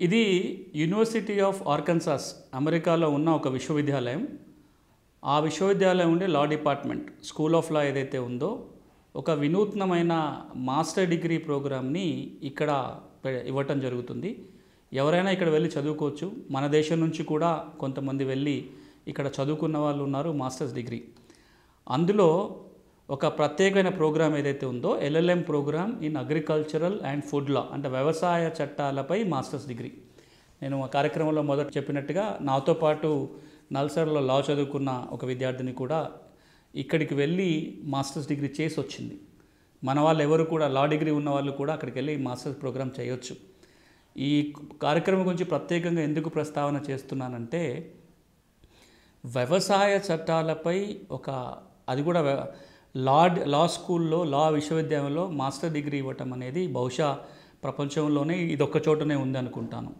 ఇది university of Arkansas అమెరికాలో ఉన్న ఒక విశ్వవిద్యాలయం. ఆ విశ్వవిద్యాలయం ఉండే law department school of law ఏదైతే ఉందో ఒక వినూత్నమైన మాస్టర్ డిగ్రీ ప్రోగ్రామ్ని ఇక్కడ ఇవ్వటం జరుగుతుంది. ఎవరైనా ఇక్కడ వెళ్ళి చదువుకోవచ్చు. మన దేశం నుంచి కూడా కొంతమంది వెళ్ళి ఇక్కడ చదువుకున్న వాళ్ళు ఉన్నారు మాస్టర్స్ డిగ్రీ. అందులో ఒక ప్రత్యేకమైన ప్రోగ్రామ్ ఏదైతే ఉందో LLM program in agricultural and food law, అంటే వ్యవసాయ చట్టాలపై మాస్టర్స్ డిగ్రీ. నేను ఆ కార్యక్రమంలో మొదట చెప్పినట్టుగా నాతో పాటు నల్సార్లో లా చదువుకున్న ఒక విద్యార్థిని కూడా ఇక్కడికి వెళ్ళి మాస్టర్స్ డిగ్రీ చేసి వచ్చింది. మన వాళ్ళు ఎవరు కూడా లా డిగ్రీ ఉన్న వాళ్ళు కూడా అక్కడికి వెళ్ళి మాస్టర్స్ ప్రోగ్రామ్ చేయొచ్చు. ఈ కార్యక్రమం గురించి ప్రత్యేకంగా ఎందుకు ప్రస్తావన చేస్తున్నానంటే, వ్యవసాయ చట్టాలపై అది కూడా లా స్కూల్లో, లా విశ్వవిద్యాలయంలో మాస్టర్ డిగ్రీ ఇవ్వటం అనేది బహుశా ప్రపంచంలోనే ఇదొక్క చోటనే ఉంది అనుకుంటాను.